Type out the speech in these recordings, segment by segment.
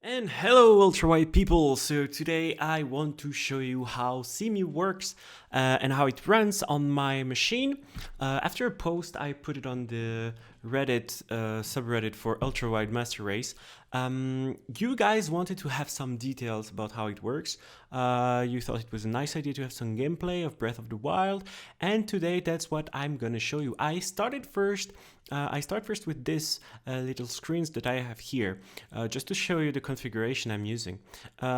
And hello Ultrawide people! So today I want to show you how cemu works and how it runs on my machine. After a post I put it on the Reddit subreddit for Ultrawide Master Race. You guys wanted to have some details about how it works. You thought it was a nice idea to have some gameplay of Breath of the Wild, and today that's what I'm gonna show you. I start first with this little screens that I have here, just to show you the configuration I'm using.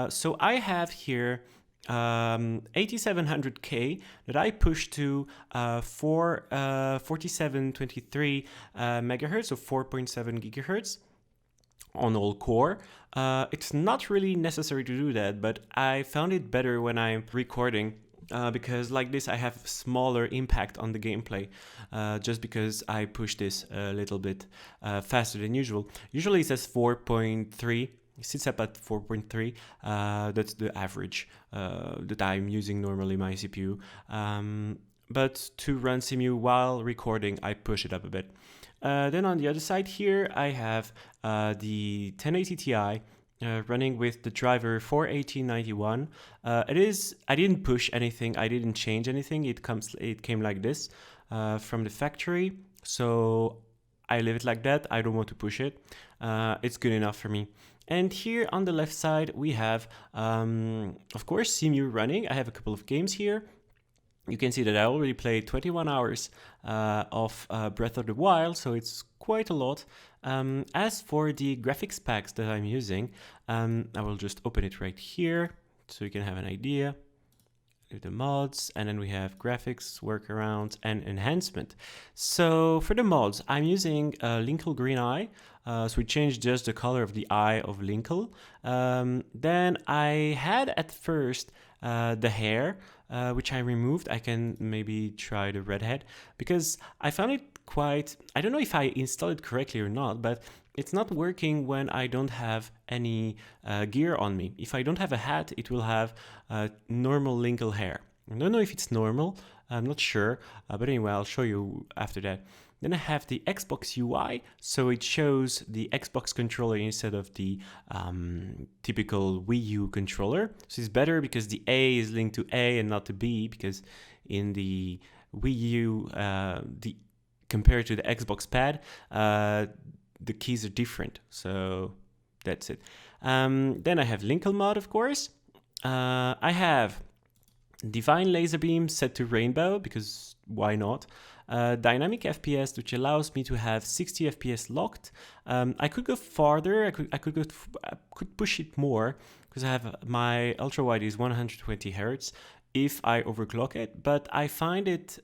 So I have here 8700K that I push to 4723 megahertz, or 4.7 gigahertz on all core. It's not really necessary to do that, but I found it better when I'm recording because like this I have smaller impact on the gameplay, just because I push this a little bit faster than usual. Usually it says 4.3. It sits up at 4.3. That's the average that I'm using normally my CPU. But to run cemu while recording, I push it up a bit. Then on the other side here, I have the 1080 Ti running with the driver 41891. I didn't push anything, I didn't change anything. It came like this from the factory, so I leave it like that. I don't want to push it. It's good enough for me. And here on the left side we have, of course, cemu running. I have a couple of games here. You can see that I already played 21 hours of Breath of the Wild, so it's quite a lot. As for the graphics packs that I'm using, I will just open it right here so you can have an idea. The mods, and then we have graphics, workarounds, and enhancement. So for the mods, I'm using Linkle Green Eye. So we changed just the color of the eye of Linkle. Then I had at first the hair, which I removed. I can maybe try the redhead because I found it quite, I don't know if I installed it correctly or not, but it's not working when I don't have any gear on me. If I don't have a hat, it will have normal Linkle hair. I don't know if it's normal, I'm not sure, but anyway, I'll show you after that. Then I have the Xbox UI, so it shows the Xbox controller instead of the typical Wii U controller. So it's better because the A is linked to A and not to B, because in the Wii U, compared to the Xbox pad, the keys are different, so that's it. Then I have Linkle mod, of course. I have Divine Laser Beam set to Rainbow, because why not? Dynamic FPS, which allows me to have 60 FPS locked. I could go farther. I could push it more because I have my ultrawide is 120 hertz if I overclock it, but I find it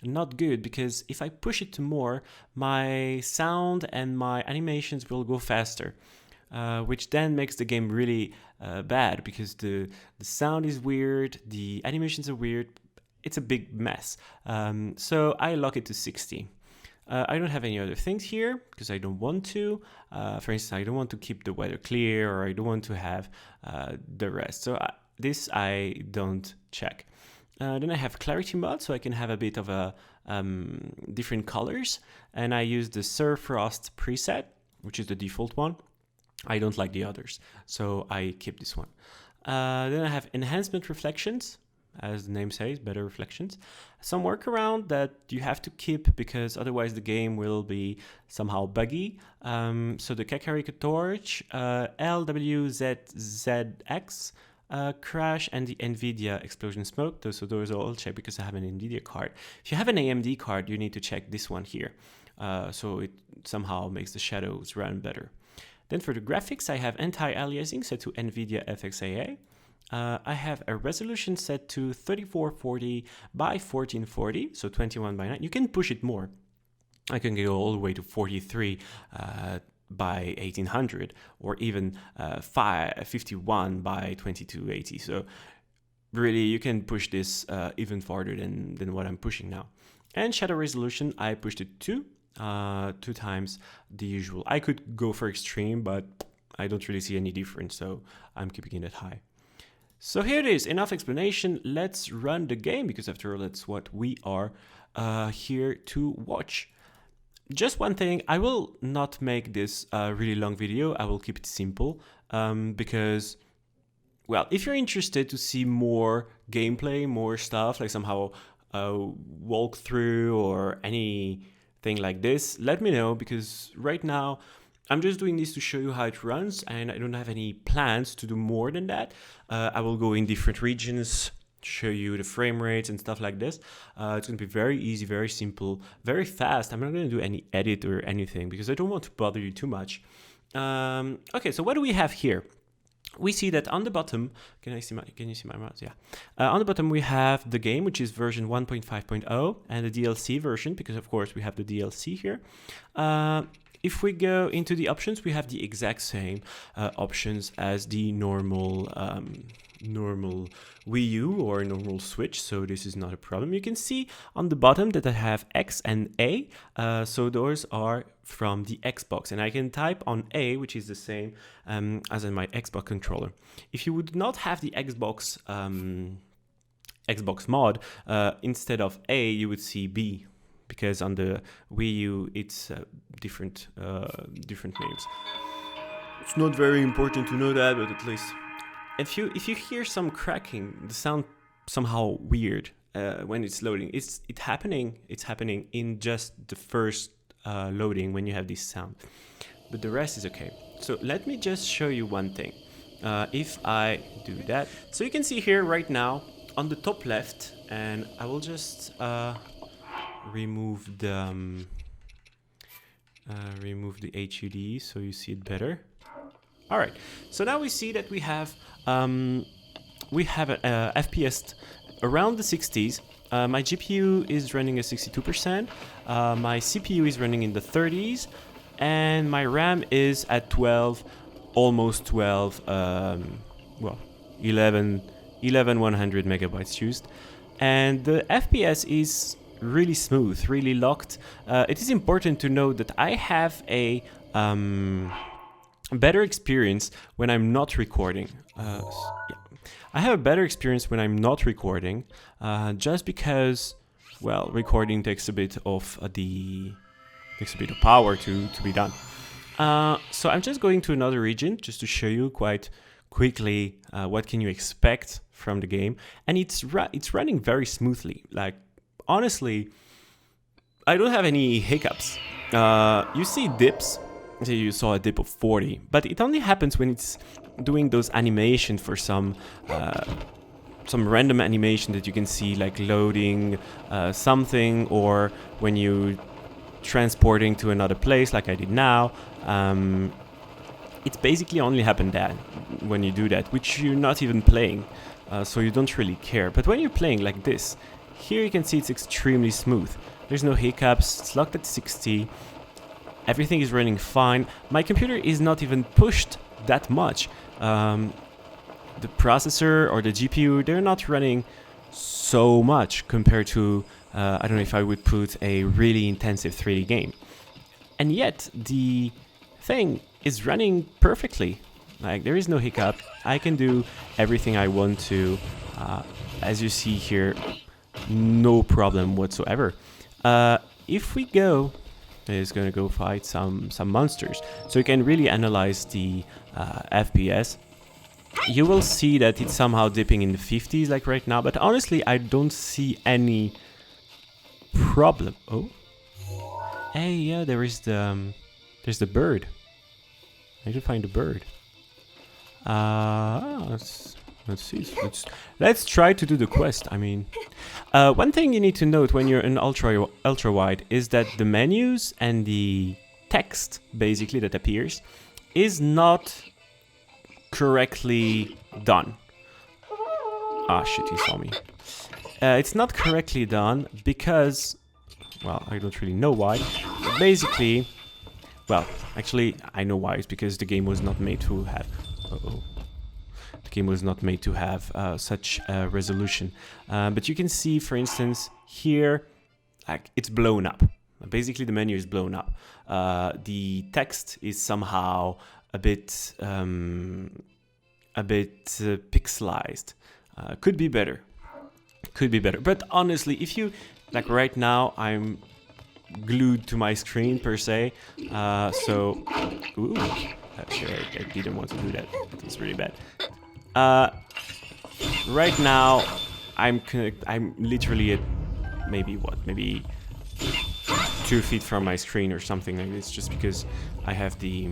not good because if I push it to more, my sound and my animations will go faster. Which then makes the game really bad because the sound is weird, the animations are weird, it's a big mess. So I lock it to 60. I don't have any other things here because I don't want to. For instance, I don't want to keep the weather clear, or I don't want to have the rest. So this I don't check. Then I have clarity mode, so I can have a bit of a different colors. And I use the Sir Frost preset, which is the default one. I don't like the others, so I keep this one. Then I have enhancement reflections, as the name says, better reflections. Some workaround that you have to keep because otherwise the game will be somehow buggy. So the Kakariko Torch, LWZZX crash, and the NVIDIA explosion smoke. So those are all checked because I have an NVIDIA card. If you have an AMD card, you need to check this one here. So it somehow makes the shadows run better. Then for the graphics, I have anti-aliasing set to NVIDIA FXAA. I have a resolution set to 3440 by 1440, so 21 by 9. You can push it more. I can go all the way to 43 by 1800, or even 51 by 2280. So really, you can push this even farther than what I'm pushing now. And shadow resolution, I pushed it to 2 times the usual. I could go for extreme, but I don't really see any difference, so I'm keeping it at high. So here it is, enough explanation. Let's run the game, because after all, that's what we are here to watch. Just one thing, I will not make this a really long video. I will keep it simple because, well, if you're interested to see more gameplay, more stuff, like somehow walkthrough or anything like this, let me know, because right now I'm just doing this to show you how it runs and I don't have any plans to do more than that. I will go in different regions, show you the frame rates and stuff like this. It's going to be very easy, very simple, very fast. I'm not going to do any edit or anything because I don't want to bother you too much. Okay, so what do we have here? We see that on the bottom, can you see my mouse? Yeah. On the bottom we have the game, which is version 1.5.0, and the DLC version, because of course we have the DLC here. If we go into the options, we have the exact same options as the normal Wii U or normal Switch, so this is not a problem. You can see on the bottom that I have X and A, so those are from the Xbox, and I can type on A, which is the same as in my Xbox controller. If you would not have the Xbox mod, instead of A, you would see B, because on the Wii U it's different names. It's not very important to know that, but at least if you hear some cracking, the sound somehow weird when it's loading. It's happening in just the first loading when you have this sound, but the rest is okay. So let me just show you one thing. If I do that, so you can see here right now on the top left, and I will just remove the HUD so you see it better. All right, so now we see that we have an FPS around the 60s. My GPU is running at 62%, my CPU is running in the 30s, and my RAM is at 12, almost 12, well, 1100 megabytes used, and the FPS is really smooth, really locked. It is important to note that I have a better experience when I'm not recording. Yeah. I have a better experience when I'm not recording, just because, well, recording takes a bit of power to be done. So I'm just going to another region just to show you quite quickly what can you expect from the game, and it's running very smoothly. Like, honestly, I don't have any hiccups. You see dips. So you saw a dip of 40, but it only happens when it's doing those animations for some random animation that you can see, like loading something, or when you transporting to another place, like I did now. It's basically only happened that when you do that, which you're not even playing, so you don't really care. But when you're playing like this, here you can see it's extremely smooth. There's no hiccups. It's locked at 60. Everything is running fine. My computer is not even pushed that much. The processor or the GPU, they're not running so much compared to, I don't know, if I would put a really intensive 3D game. And yet, the thing is running perfectly. Like, there is no hiccup. I can do everything I want to. As you see here, no problem whatsoever. If we go... is going to go fight some monsters, so you can really analyze the FPS. You will see that it's somehow dipping in the 50s like right now, but honestly I don't see any problem. Oh, hey, yeah, there's the bird. I need to find the bird. Let's see. Let's try to do the quest. I mean, one thing you need to note when you're in ultrawide is that the menus and the text, basically, that appears, is not correctly done. Ah, shit, he saw me. It's not correctly done because, well, I don't really know why. But basically, well, actually, I know why. It's because the game was not made to have... The game was not made to have such resolution. But you can see, for instance, here, like, it's blown up. Basically, the menu is blown up. The text is somehow a bit pixelized. Could be better. But honestly, if you, like right now, I'm glued to my screen per se. So, ooh, actually, I didn't want to do that. That was really bad. Right now, I'm literally at maybe 2 feet from my screen or something like this, just because I have the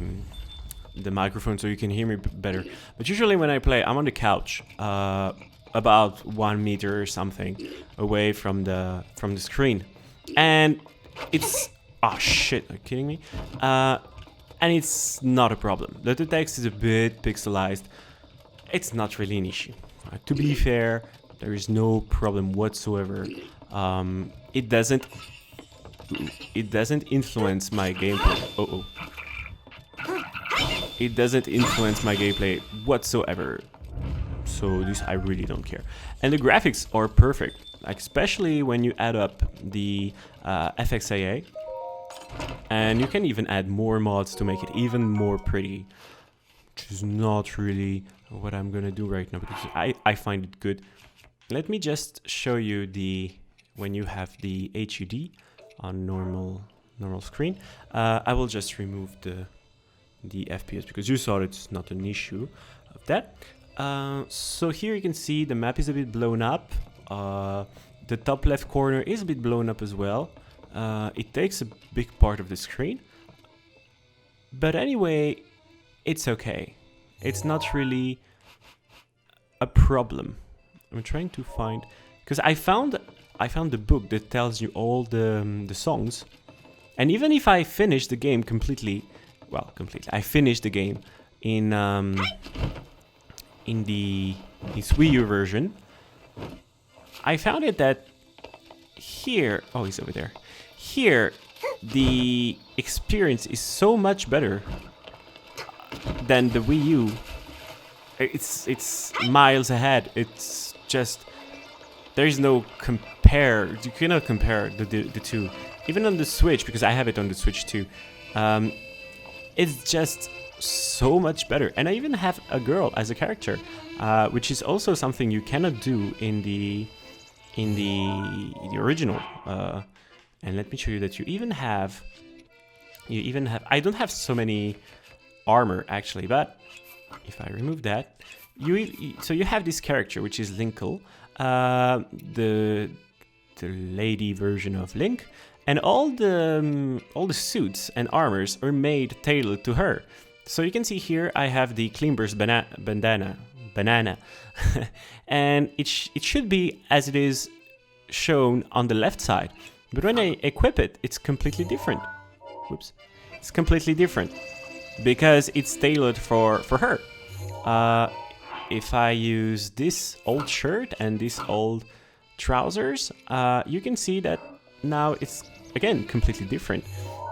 microphone so you can hear me better. But usually when I play, I'm on the couch, about 1 meter or something away from the screen, and it's oh shit, are you kidding me? And it's not a problem. The text is a bit pixelized. It's not really an issue. To be fair, there is no problem whatsoever. It doesn't influence my gameplay. It doesn't influence my gameplay whatsoever. So this, I really don't care. And the graphics are perfect, like especially when you add up the FXAA. And you can even add more mods to make it even more pretty, which is not really what I'm gonna do right now, because I find it good. Let me just show you when you have the HUD on normal screen. I will just remove the FPS because you saw it's not an issue of that. So here you can see the map is a bit blown up. The top left corner is a bit blown up as well. It takes a big part of the screen. But anyway, it's okay. It's not really a problem. I'm trying to find, because I found the book that tells you all the songs, and even if I finish the game completely, I finished the game in the Wii U version. I found it that here, oh, he's over there. Here, the experience is so much better than the Wii U. It's miles ahead. It's just, there is no compare. You cannot compare the two. Even on the Switch, because I have it on the Switch too. It's just so much better. And I even have a girl as a character, which is also something you cannot do in the original. And let me show you that you even have. I don't have so many armor actually, but if I remove that, so you have this character which is Linkle, the lady version of Link, and all the suits and armors are made tailored to her. So you can see here I have the Cleanburst banana, and it should be as it is shown on the left side. But when I equip it, it's completely different. Whoops. It's completely different because it's tailored for her. If I use this old shirt and this old trousers, you can see that now it's, again, completely different.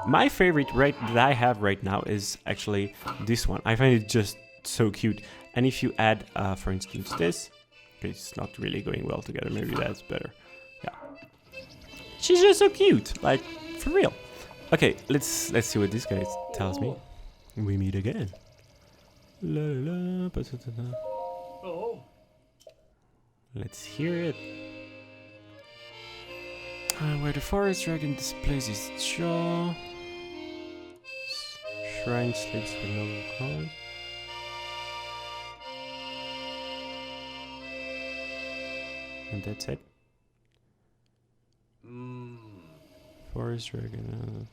My favorite that I have right now is actually this one. I find it just so cute. And if you add, for instance, this, it's not really going well together. Maybe that's better. Yeah. She's just so cute, like, for real. Okay, let's see what this guy tells me. We meet again. La, la, la, oh. Let's hear it. Where the forest dragon displays his jaw. Shrine sleeps with no cause. And that's it. Forest dragon.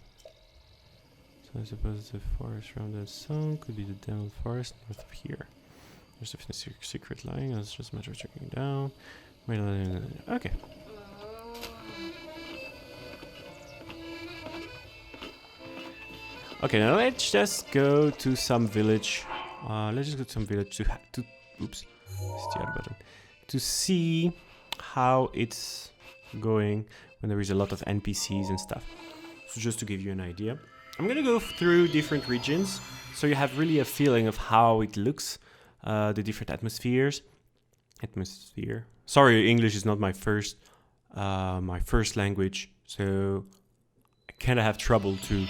So I suppose the forest around that song could be the down forest north of here. There's definitely a secret lying. It's just a matter of checking it down. Okay. Okay, now let's just go to some village. Let's just go to some village to oops, it's the other button. To see how it's going when there is a lot of NPCs and stuff. So just to give you an idea, I'm gonna go through different regions so you have really a feeling of how it looks, the different atmospheres. Sorry, English is not my first language, so I kind of have trouble to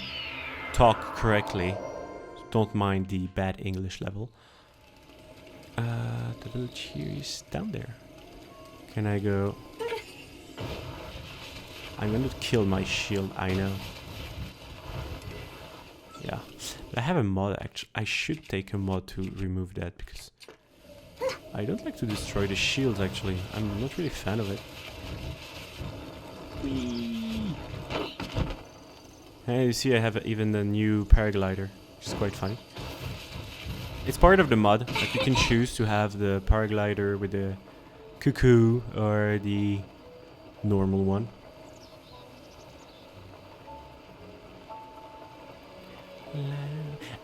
talk correctly. So don't mind the bad English level. The village here is down there. Can I go? I'm gonna kill my shield, I know. Yeah, but I have a mod. Actually, I should take a mod to remove that because I don't like to destroy the shields. Actually, I'm not really a fan of it. Whee! And you see, I have even a new paraglider, which is quite funny. It's part of the mod. Like you can choose to have the paraglider with the cuckoo or the normal one.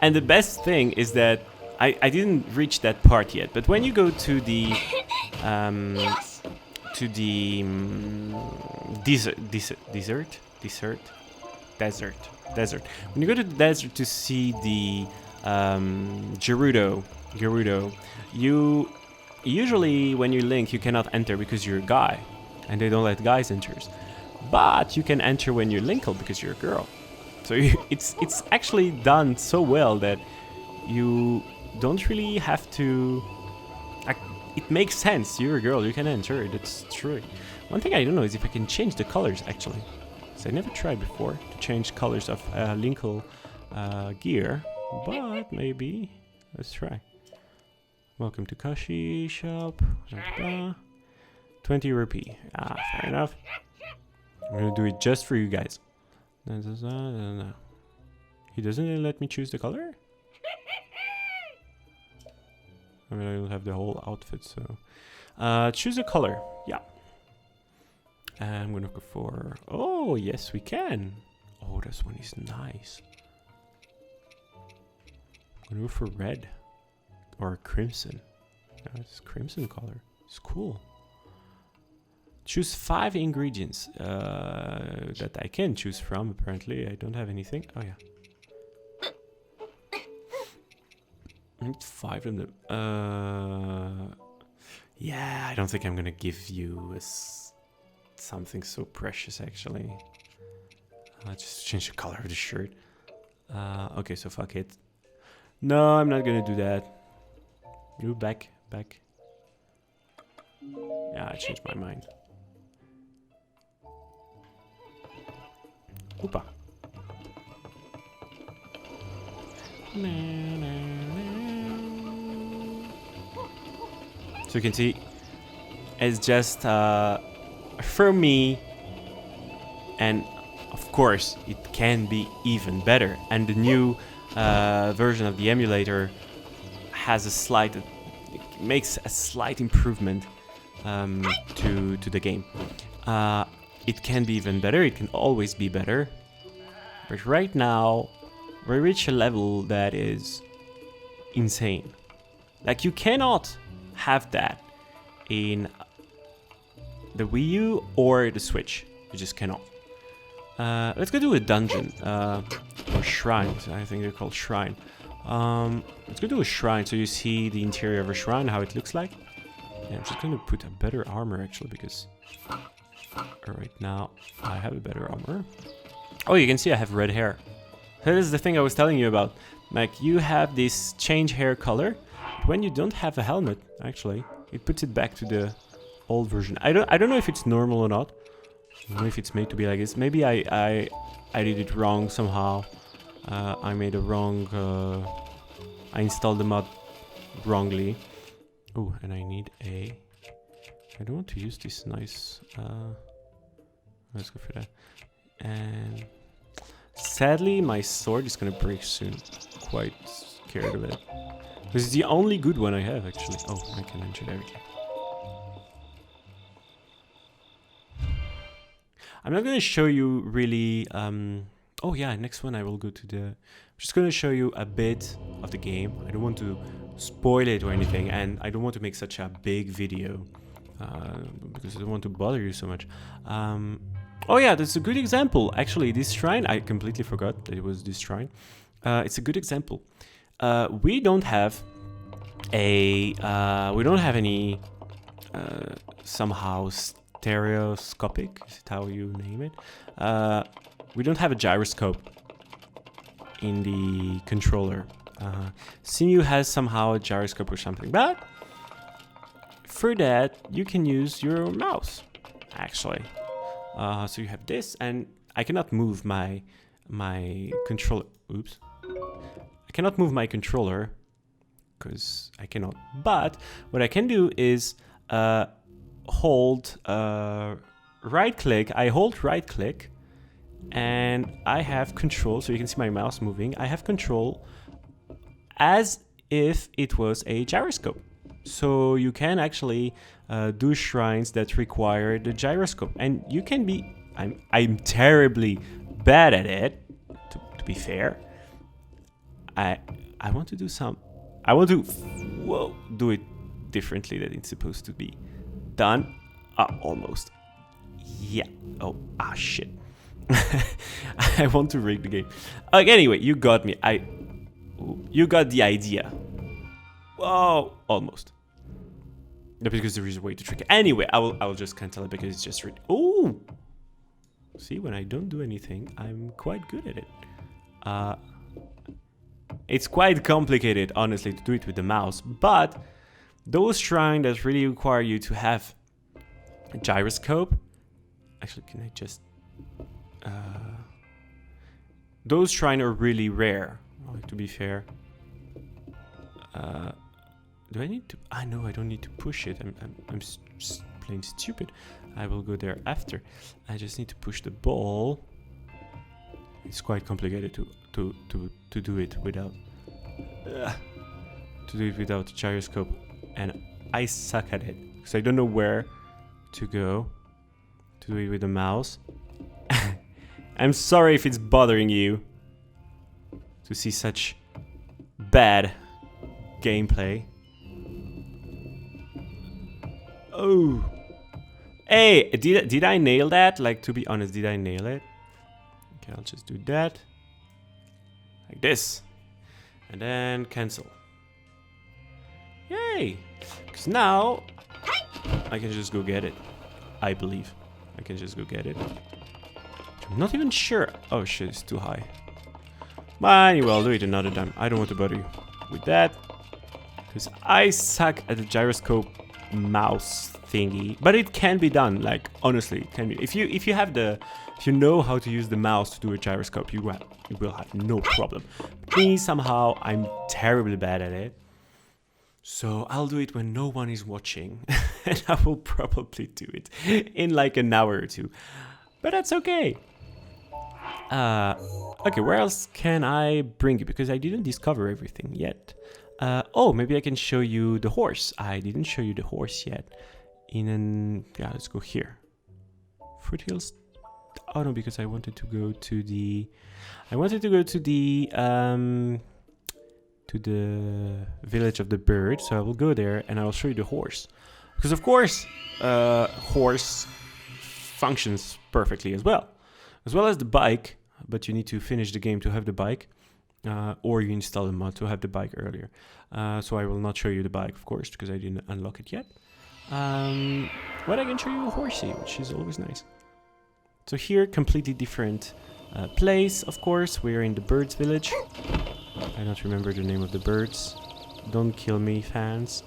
And the best thing is that I didn't reach that part yet, but when you go to the desert. When you go to the desert to see the Gerudo, you usually when you Link you cannot enter because you're a guy, and they don't let guys enter. But you can enter when you're Linkle because you're a girl. So it's actually done so well that you don't really have to. It makes sense. You're a girl. You can enter. That's true. One thing I don't know is if I can change the colors actually. So I never tried before to change colors of Linkle gear, but maybe let's try. Welcome to Kashi shop. 20 rupee. Ah, fair enough. I'm gonna do it just for you guys. He doesn't let me choose the color? I mean, I don't have the whole outfit, so... choose a color. Yeah. I'm gonna go for... Oh, yes, we can. Oh, this one is nice. I'm gonna go for red. Or crimson. No, it's crimson color. It's cool. Choose 5 ingredients that I can choose from. Apparently, I don't have anything. Oh yeah, I need 5 of them. Yeah, I don't think I'm gonna give you something so precious. Actually, I'll just change the color of the shirt. Okay, so fuck it. No, I'm not gonna do that. You back. Yeah, I changed my mind. Oopa. So you can see it's just for me, and of course it can be even better, and the new version of the emulator has makes a slight improvement to the game. It can be even better, it can always be better. But right now, we reach a level that is insane. Like, you cannot have that in the Wii U or the Switch. You just cannot. Let's go do a dungeon. Or shrine, I think they're called shrine. Let's go do a shrine so you see the interior of a shrine, how it looks like. Yeah, I'm just gonna put a better armor actually, because right now I have a better armor. Oh, you can see I have red hair. That is the thing I was telling you about. Like, you have this change hair color. When you don't have a helmet, actually, it puts it back to the old version. I don't know if it's normal or not. I don't know if it's made to be like this. Maybe I did it wrong somehow. I made a wrong... I installed the mod wrongly. Oh, and I need a... I don't want to use this nice... let's go for that. And... sadly, my sword is gonna break soon. Quite scared of it. This is the only good one I have, actually. Oh, I can enter everything. I'm not gonna show you really... oh yeah, next one I will go to the... I'm just gonna show you a bit of the game. I don't want to spoil it or anything, and I don't want to make such a big video. Because I don't want to bother you so much. Oh yeah, that's a good example. Actually, this shrine, I completely forgot that it was this shrine. It's a good example. We don't have a... we don't have any... somehow stereoscopic, is it how you name it? We don't have a gyroscope in the controller. cemu has somehow a gyroscope or something, but for that you can use your mouse, actually. So you have this, and I cannot move my controller. Oops. I cannot move my controller because I cannot. But what I can do is hold right click. I hold right click, and I have control. So you can see my mouse moving. I have control as if it was a gyroscope. So you can actually do shrines that require the gyroscope, and you can be. I'm terribly bad at it. To be fair, I want to do some. I want to do it differently than it's supposed to be done. Almost. Yeah. Oh. Shit. I want to rig the game. Anyway, you got me. You got the idea. Whoa. Almost. No, because there is a way to trick it. Anyway, I will just cancel it because it's just oh. See, when I don't do anything, I'm quite good at it. It's quite complicated, honestly, to do it with the mouse, but those shrines that really require you to have a gyroscope. Actually, can I just... those shrines are really rare, to be fair. Do I need to... no, I don't need to push it. I'm just plain stupid. I will go there after. I just need to push the ball. It's quite complicated to do it without the gyroscope, and I suck at it because I don't know where to go to do it with the mouse. I'm sorry if it's bothering you to see such bad gameplay. Oh, hey, did I nail that? Like, to be honest, did I nail it? Okay, I'll just do that. Like this. And then cancel. Yay! Because now I can just go get it. I believe. I can just go get it. I'm not even sure. Oh shit, it's too high. But anyway, I'll do it another time. I don't want to bother you with that. Because I suck at the gyroscope mouse thingy. But it can be done. Like, honestly, it can be. If you know how to use the mouse to do a gyroscope, you will have no problem. Me, somehow, I'm terribly bad at it. So I'll do it when no one is watching. And I will probably do it in like an hour or two. But that's okay. Okay, where else can I bring you? Because I didn't discover everything yet. Oh, maybe I can show you the horse. I didn't show you the horse yet. Yeah, let's go here. Foothills. Oh no, because I wanted to go to the village of the bird. So I will go there and I will show you the horse. Because of course, horse functions perfectly as well as the bike. But you need to finish the game to have the bike, or you install a mod to have the bike earlier. So I will not show you the bike, of course, because I didn't unlock it yet. But I can show you a horsey, which is always nice. So here, completely different place, of course. We're in the birds village. I don't remember the name of the birds. Don't kill me, fans.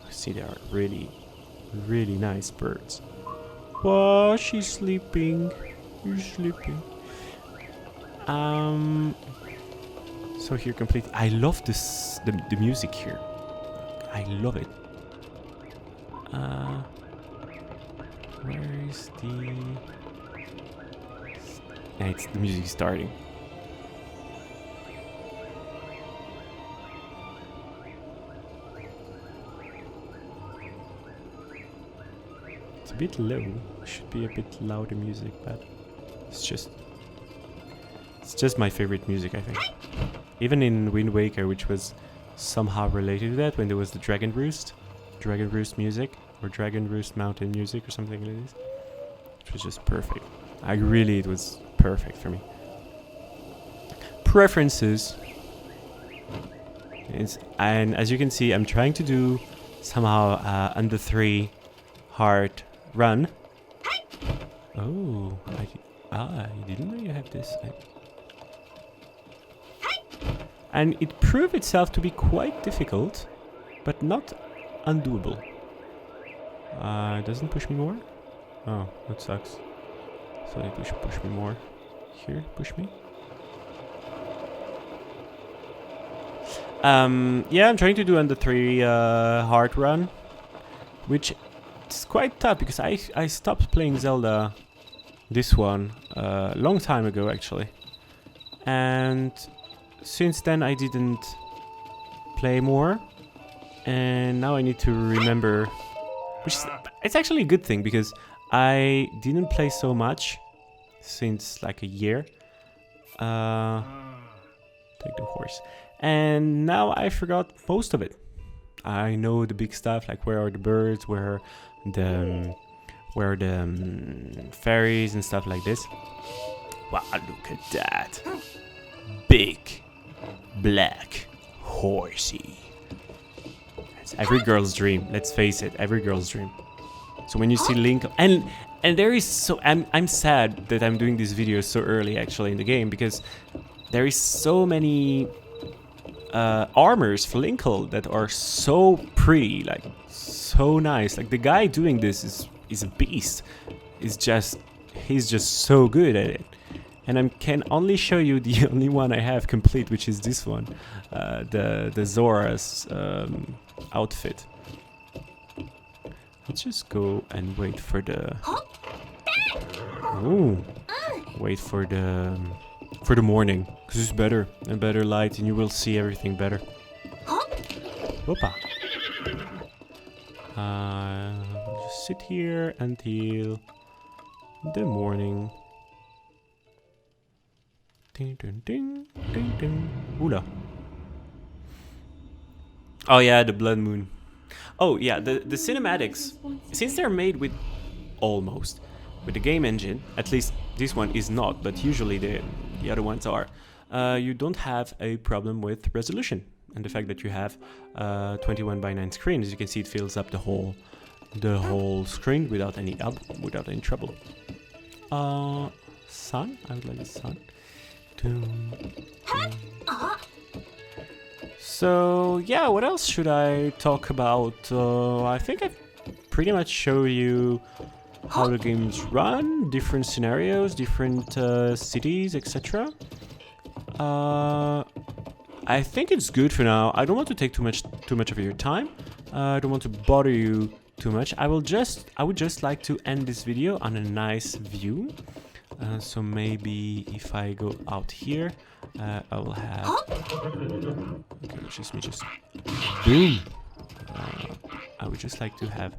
See, they are really, really nice birds. Oh, she's sleeping. She's sleeping. So here, completely. I love this. The music here. I love it. Where is the... Yeah, it's the music starting. It's a bit low. It should be a bit louder music, but it's just my favorite music, I think. Even in Wind Waker, which was somehow related to that, when there was the Dragon Roost music, or Dragon Roost Mountain music, or something like this, which was just perfect. It was perfect for me. Preferences. And as you can see, I'm trying to do somehow under 3 hard run. Oh, I didn't know you have this. And it proved itself to be quite difficult, but not undoable. It doesn't push me more? Oh, that sucks. So they push me more. Here, push me. Yeah, I'm trying to do under 3 hard run, which is quite tough because I stopped playing Zelda, this one, a long time ago actually, and since then I didn't play more, and now I need to remember, which is, it's actually a good thing because I didn't play so much since like a year. Take the horse. And now I forgot most of it. I know the big stuff, like where are the birds, where the fairies and stuff like this. Wow, look at that. Big black horsey. It's every girl's dream. Let's face it, every girl's dream. So when you see Linkle, and there is so I'm sad that I'm doing this video so early actually in the game, because there is so many armors for Linkle that are so pretty, like so nice. Like the guy doing this is a beast. He's just so good at it. And I can only show you the only one I have complete, which is this one, the Zora's outfit. Let's just go and wait for the. Ooh, wait for the morning, because it's better and better light, and you will see everything better. Opa. Just sit here until the morning. Ding ding ding ding ding. Oola. Oh yeah, the blood moon. Oh yeah, the cinematics, since they're made with almost with the game engine, at least this one is not, but usually the other ones are, you don't have a problem with resolution, and the fact that you have 21:9 screen, as you can see, it fills up the whole screen without any trouble. Sun, I would like the sun. So yeah, what else should I talk about? I think I've pretty much showed you how the games run, different scenarios, different cities, etc. I think it's good for now. I don't want to take too much of your time. I don't want to bother you too much. I would just like to end this video on a nice view. So maybe if I go out here, I will have. Okay, it's just me. Boom. I would just like to have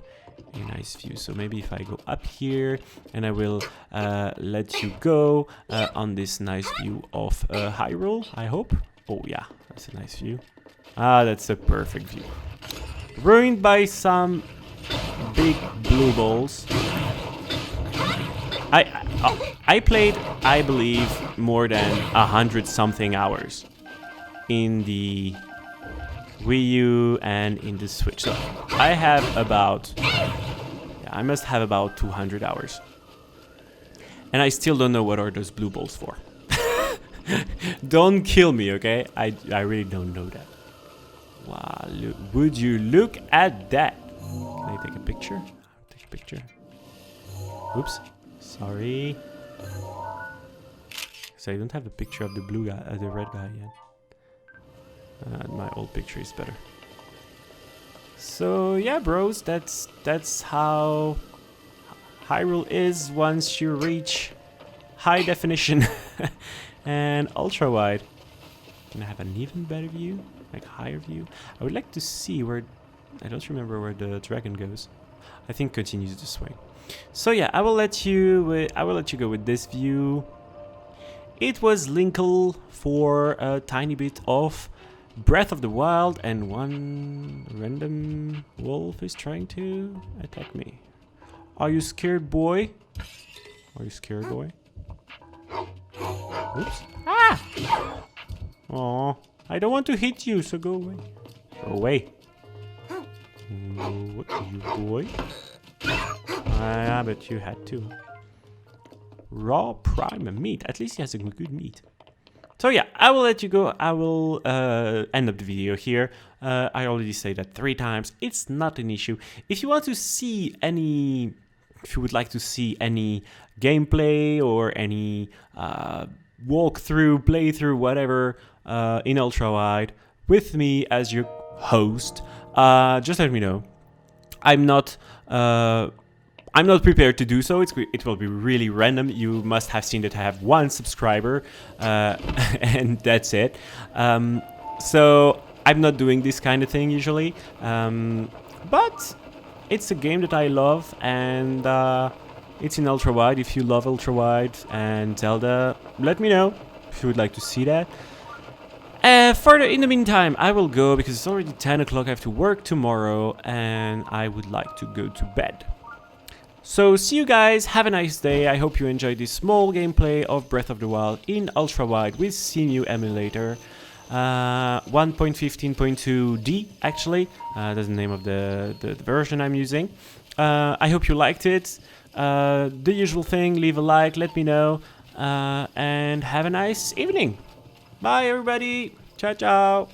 a nice view. So maybe if I go up here, and I will let you go on this nice view of Hyrule, I hope. Oh yeah, that's a nice view. Ah, that's a perfect view. Ruined by some big blue balls. I played, I believe, more than 100-something hours in the Wii U and in the Switch. So I have about, I must have about 200 hours. And I still don't know what are those blue balls for. Don't kill me, okay? I really don't know that. Wow, would you look at that? Can I take a picture? Take a picture. Oops, sorry. So I don't have a picture of the blue guy, the red guy yet. My old picture is better. So yeah, bros, that's how Hyrule is once you reach high definition and ultra wide. Can I have an even better view, like higher view? I would like to see where. I don't remember where the dragon goes. I think continues this way. So yeah, I will let you go with this view. It was Linkle for a tiny bit of Breath of the Wild, and one random wolf is trying to attack me. Are you scared, boy? Are you scared, boy? Oops. Ah! Aw, I don't want to hit you, so go away. Go away. What are you, boy? I bet you had to. Raw prime meat. At least he has a good meat. So yeah, I will let you go. I will end up the video here. I already said that 3 times. It's not an issue. If you want to see any If you would like to see any gameplay or any walkthrough, playthrough, whatever in Ultrawide with me as your host, just let me know. I'm not prepared to do so. It will be really random. You must have seen that I have 1 subscriber, and that's it. So I'm not doing this kind of thing usually, but it's a game that I love, and it's in Ultrawide. If you love Ultrawide and Zelda, let me know if you would like to see that. Further, in the meantime, I will go because it's already 10 o'clock. I have to work tomorrow, and I would like to go to bed. So, see you guys. Have a nice day. I hope you enjoyed this small gameplay of Breath of the Wild in Ultrawide with cemu emulator. 1.15.2D, actually. That's the name of the version I'm using. I hope you liked it. The usual thing, leave a like, let me know, and have a nice evening. Bye, everybody. Ciao, ciao.